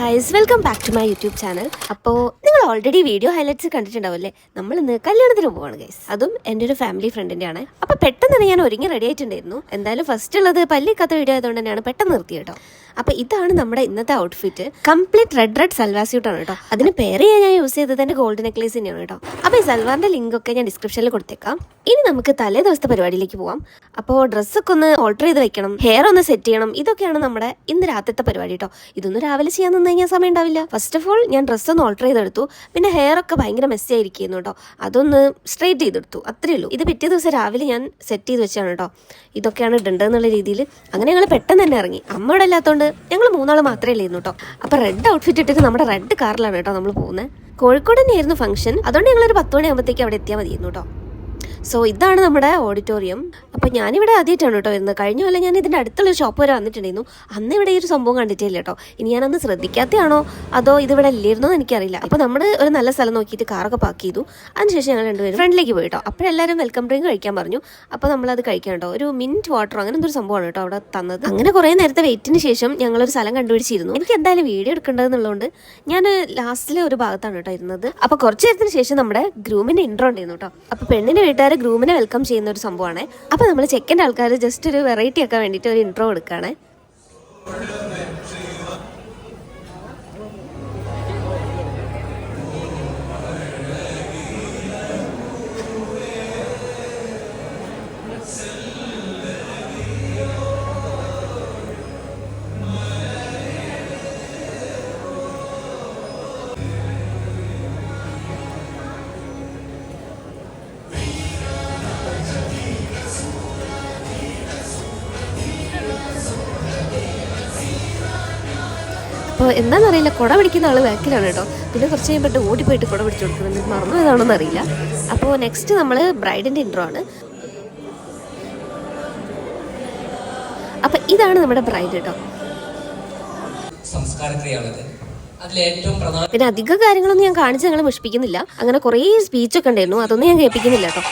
Guys, welcome back to my YouTube channel. അപ്പോൾ നിങ്ങൾ already video highlights കണ്ടിട്ടുണ്ടാവില്ലേ? നമ്മൾ ഇന്ന് കല്യാണത്തിന് പോവാണ് ഗൈസ്. അതും എൻ്റെ ഒരു ഫാമിലി ഫ്രണ്ടിൻ്റെ ആണ്. അപ്പോൾ പെട്ടെന്ന് ഞാൻ ഒരുങ്ങി റെഡി ആയിട്ടുണ്ടായിരുന്നു. എന്തായാലും ഫസ്റ്റ് ഉള്ളത് പല്ലിക്കത്ത വീഡിയോ ആയതുകൊണ്ട് തന്നെയാണ് പെട്ടെന്ന് നിർത്തി കേട്ടോ. അപ്പോൾ ഇതാണ് നമ്മുടെ ഇന്നത്തെ outfit. Complete red salwar suit ആണ് കേട്ടോ. അതിന് പെയർ ചെയ്യാൻ ഞാൻ യൂസ് ചെയ്തത് എൻ്റെ ഗോൾഡ് നെക്ലേസ് തന്നെയാണ് കേട്ടോ. അപ്പോൾ ഈ സൽവാറിൻ്റെ ലിങ്ക് ഒക്കെ ഞാൻ ഡിസ്ക്രിപ്ഷനിൽ കൊടുത്തേക്കാം. ഇനി നമുക്ക് തലേ ദിവസത്തെ പരിപാടിയിലേക്ക് പോവാം. അപ്പോൾ ഡ്രസ്സൊക്കെ ഒന്ന് ഓൾട്ടർ ചെയ്ത് വെക്കണം, ഹെയർ ഒന്ന് സെറ്റ് ചെയ്യണം. ഇതൊക്കെയാണ് നമ്മുടെ ഇന്ന് രാത്രിത്തെ പരിപാടി കേട്ടോ. ഇതൊന്നും രാവിലെ ചെയ്യാൻ നിന്ന് കഴിഞ്ഞാൽ സമയം ഉണ്ടാവില്ല. ഫസ്റ്റ് ഓഫ് ഓൾ ഞാൻ ഡ്രസ്സൊന്ന് ഓൾട്ടർ ചെയ്തെടുത്തു. പിന്നെ ഹെയർ ഒക്കെ ഭയങ്കര മെസ്സി ആയിരിക്കുന്നു കേട്ടോ. അതൊന്ന് സ്ട്രെയിറ്റ് ചെയ്തെടുത്തു, അത്രയേ ഉള്ളൂ. ഇത് പിറ്റേ ദിവസം രാവിലെ ഞാൻ സെറ്റ് ചെയ്ത് വെച്ചാണ് കേട്ടോ. ഇതൊക്കെയാണ് ഇടേണ്ടതെന്നുള്ള രീതിയിൽ. അങ്ങനെ ഞങ്ങൾ പെട്ടെന്ന് തന്നെ ഇറങ്ങി. അമ്മ ഇവിടെ ഇല്ലാത്തതുകൊണ്ട് ഞങ്ങൾ മൂന്നാൾ മാത്രമേ ഇല്ലായിരുന്നു കേട്ടോ. അപ്പോൾ റെഡ് ഔട്ട്ഫിറ്റ് ഇട്ടിട്ട് നമ്മുടെ റെഡ് കാറിലാണ് കേട്ടോ നമ്മൾ പോകുന്നത്. കോഴിക്കോട് തന്നെയായിരുന്നു ഫംഗ്ഷൻ. അതുകൊണ്ട് ഞങ്ങളൊരു 10 മണിയാകുമ്പോഴത്തേക്ക് അവിടെ എത്തിയാൽ മതിയായിരുന്നു കേട്ടോ. സോ ഇതാണ് നമ്മുടെ ഓഡിറ്റോറിയം. അപ്പോൾ ഞാനിവിടെ ആദ്യമായിട്ടാണ് കേട്ടോ വരുന്നത്. കഴിഞ്ഞ പോലെ ഞാൻ ഇതിൻ്റെ അടുത്തുള്ളൊരു ഷോപ്പ് വരെ വന്നിട്ടുണ്ടായിരുന്നു. അന്ന് ഇവിടെ ഈ ഒരു സംഭവം കണ്ടിട്ടില്ല കേട്ടോ. ഇനി ഞാനൊന്ന് ശ്രദ്ധിക്കാത്തതാണോ അതോ ഇതിവിടെ ഇല്ലായിരുന്നോ എന്ന് എനിക്കറിയില്ല. അപ്പോൾ നമ്മൾ ഒരു നല്ല സ്ഥലം നോക്കിയിട്ട് കാറൊക്കെ പാർക്ക് ചെയ്തു. അതിനുശേഷം ഞങ്ങൾ രണ്ടുപേരും ഫ്രണ്ടിലേക്ക് പോയി കേട്ടോ. അപ്പോഴെല്ലാവരും വെൽക്കം ഡ്രിങ്ക് കഴിക്കാൻ പറഞ്ഞു. അപ്പോൾ നമ്മളത് കഴിക്കാൻ കേട്ടോ. ഒരു മിൻറ്റ് വാട്ടർ അങ്ങനെ എന്തൊരു സംഭവമാണ് കേട്ടോ അവിടെ തന്നത്. അങ്ങനെ കുറേ നേരത്തെ വെയിറ്റിന് ശേഷം ഞങ്ങളൊരു സ്ഥലം കണ്ടുപിടിച്ചിരുന്നു. എനിക്ക് എന്തായാലും വീഡിയോ എടുക്കേണ്ടതെന്നുള്ളതുകൊണ്ട് ഞാൻ ലാസ്റ്റിലെ ഒരു ഭാഗത്താണ് കേട്ടോ ഇരുന്നത്. അപ്പോൾ കുറച്ച് നേരത്തിന് ശേഷം നമ്മുടെ ഗ്രൂമിൻ്റെ ഇൻട്രോ ഉണ്ടായിരുന്നു കേട്ടോ. അപ്പോൾ പെണ്ണിൻ്റെ വീട്ടുകാർ ഗ്രൂമിനെ വെൽക്കം ചെയ്യുന്ന ഒരു സംഭവമാണ്. അപ്പൊ നമ്മൾ ചെക്കൻ്റെ ആൾക്കാർ ജസ്റ്റ് ഒരു വെറൈറ്റി ആക്കാൻ വേണ്ടിയിട്ട് ഒരു ഇൻട്രോ എടുക്കുകയാണ്. അപ്പോൾ എന്താണെന്നറിയില്ല, കുട പിടിക്കുന്ന ആൾ ബാക്കിലാണ് കേട്ടോ. പിന്നെ കുറച്ച് കഴിയുമ്പോൾ ഓടിപ്പോയിട്ട് കുട പിടിച്ചു കൊടുക്കുന്നുണ്ട്. മറന്നു ഏതാണെന്ന് അറിയില്ല. അപ്പോൾ നെക്സ്റ്റ് നമ്മൾ ബ്രൈഡിൻ്റെ ഇൻട്രോ ആണ്. അപ്പം ഇതാണ് നമ്മുടെ ബ്രൈഡ് കേട്ടോ. പിന്നെ അധിക കാര്യങ്ങളൊന്നും ഞാൻ കാണിച്ച് ഞങ്ങളെ മുഷിപ്പിക്കുന്നില്ല. അങ്ങനെ കുറേ സ്പീച്ചൊക്കെ ഉണ്ടായിരുന്നു, അതൊന്നും ഞാൻ കേൾപ്പിക്കുന്നില്ല കേട്ടോ.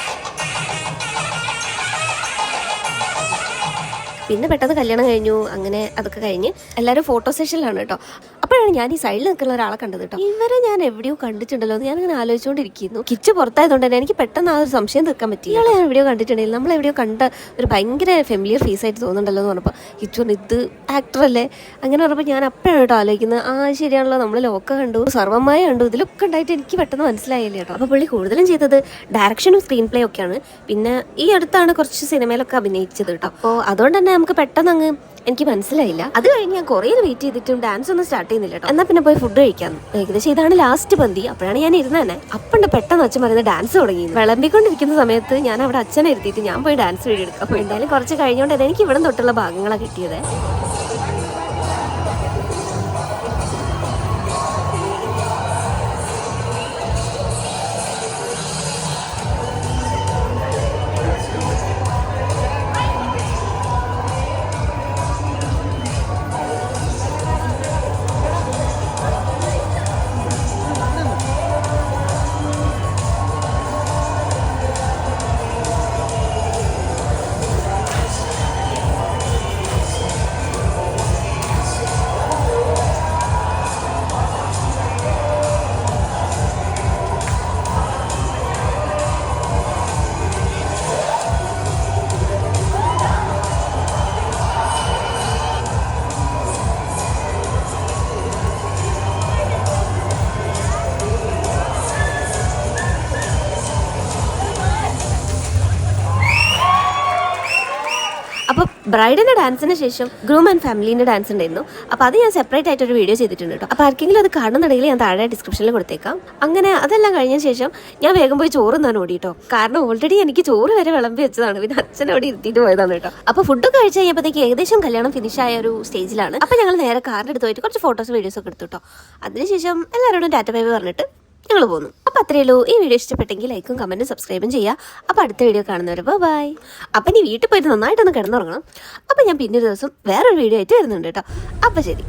പിന്നെ പെട്ടെന്ന് കല്യാണം കഴിഞ്ഞു. അങ്ങനെ അതൊക്കെ കഴിഞ്ഞ് എല്ലാവരും ഫോട്ടോ സെഷനിലാണ് കേട്ടോ. അപ്പോഴാണ് ഞാൻ ഈ സൈഡിൽ നിൽക്കുന്ന ഒരാളെ കണ്ടത് കേട്ടോ. ഇവരെ ഞാൻ എവിടെയോ കണ്ടിട്ടുണ്ടല്ലോ എന്ന് ഞാനിങ്ങനെ ആലോചിച്ചുകൊണ്ടിരിക്കുന്നു. കിച്ച് പുറത്തായതുകൊണ്ട് തന്നെ എനിക്ക് പെട്ടെന്ന് ആ ഒരു സംശയം തീർക്കാൻ പറ്റി. ഇയാളെ ഞാൻ എവിടെയോ കണ്ടിട്ടുണ്ടെങ്കിൽ നമ്മൾ എവിടെയോ കണ്ട ഒരു ഭയങ്കര ഫെമിലിയർ ഫേസ് ആയിട്ട് തോന്നുന്നുണ്ടല്ലോ എന്ന് പറഞ്ഞപ്പോൾ കിച്ചു ഇത് ആക്ടറല്ലേ അങ്ങനെ പറഞ്ഞപ്പോൾ ഞാൻ അപ്പോഴാണ് കേട്ടോ ആലോചിക്കുന്നത്. ശരിയാണല്ലോ, നമ്മൾ ലോക്ക കണ്ടു, സർവ്വമായ കണ്ടു, ഇതിലൊക്കെ ഉണ്ടായിട്ട് എനിക്ക് പെട്ടെന്ന് മനസ്സിലായില്ലേ കേട്ടോ. അപ്പോൾ പുള്ളി കൂടുതലും ചെയ്തത് ഡയറക്ഷനും സ്ക്രീൻ പ്ലേ ഒക്കെയാണ്. പിന്നെ ഈ അടുത്താണ് കുറച്ച് സിനിമയിലൊക്കെ അഭിനയിച്ചത് കേട്ടോ. അപ്പോൾ അതുകൊണ്ട് തന്നെ നമുക്ക് പെട്ടെന്ന് അങ്ങ് എനിക്ക് മനസ്സിലായില്ല. അത് കഴിഞ്ഞ് ഞാൻ കുറേ വെയിറ്റ് ചെയ്തിട്ടും ഡാൻസ് ഒന്നും സ്റ്റാർട്ട് ചെയ്യുന്നില്ല കേട്ടോ. എന്നാൽ പിന്നെ പോയി ഫുഡ് കഴിക്കാം. ഏകദേശം ഇതാണ് ലാസ്റ്റ് പന്തി. അപ്പോഴാണ് ഞാൻ ഇരുന്ന് തന്നെ. അപ്പണ്ട് പെട്ടെന്ന് അച്ഛൻ പറയുന്നത് ഡാൻസ് തുടങ്ങി. വിളമ്പിക്കൊണ്ടിരിക്കുന്ന സമയത്ത് ഞാൻ അവിടെ അച്ഛനെ ഇരുത്തിയിട്ട് ഞാൻ പോയി ഡാൻസ് വീഡിയോ എടുക്കാം. അപ്പോൾ എന്തായാലും കുറച്ച് കഴിഞ്ഞുകൊണ്ട് എനിക്ക് ഇവിടെ തൊട്ടുള്ള ഭാഗങ്ങളാണ് കിട്ടിയത്. അപ്പോൾ ബ്രൈഡിൻ്റെ ഡാൻസിന് ശേഷം ഗ്രൂം ആൻഡ് ഫാമിലീൻ്റെ ഡാൻസ് ഉണ്ടായിരുന്നു. അപ്പോൾ അത് ഞാൻ സെപ്പറേറ്റ് ആയിട്ട് ഒരു വീഡിയോ ചെയ്തിട്ടുണ്ട് കേട്ടോ. അപ്പോൾ ആർക്കെങ്കിലും അത് കാണുന്നുണ്ടെങ്കിൽ ഞാൻ താഴെ ഡിസ്ക്രിപ്ഷനിൽ കൊടുത്തേക്കാം. അങ്ങനെ അതെല്ലാം കഴിഞ്ഞ ശേഷം ഞാൻ വേഗം പോയി ചോറ് ഞാൻ ഓടിട്ടോ. കാരണം ഓൾറെഡി എനിക്ക് ചോറ് വരെ വിളമ്പി വെച്ചതാണ്. പിന്നെ അച്ഛൻ അവിടെ ഇരുത്തിയിട്ട് പോയതാണ് കേട്ടോ. അപ്പോൾ ഫുഡ് കഴിച്ച് കഴിഞ്ഞപ്പോഴത്തേക്ക് ഏകദേശം കല്യാണം ഫിനിഷായ ഒരു സ്റ്റേജിലാണ്. അപ്പോൾ ഞങ്ങൾ നേരെ കാറിൻ്റെ അടുത്ത് പോയിട്ട് കുറച്ച് ഫോട്ടോസ് വീഡിയോസ് ഒക്കെ എടുത്തു കേട്ടോ. അതിനുശേഷം എല്ലാവരോടും ടാറ്റ ബൈ ബൈ പറഞ്ഞിട്ട് ഞങ്ങൾ പോന്നു. അപ്പോൾ അത്രയേ ഉള്ളൂ. ഈ വീഡിയോ ഇഷ്ടപ്പെട്ടെങ്കിൽ ലൈക്കും കമൻറ്റും സബ്സ്ക്രൈബും ചെയ്യുക. അപ്പോൾ അടുത്ത വീഡിയോ കാണുന്നവരെ ബൈ. അപ്പം നീ വീട്ടിൽ പോയിട്ട് നന്നായിട്ടൊന്ന് കിടന്നുറങ്ങണം. അപ്പോൾ ഞാൻ പിന്നെ ഒരു ദിവസം വേറൊരു വീഡിയോ ആയിട്ട് വരുന്നുണ്ട് കേട്ടോ. അപ്പോൾ ശരി.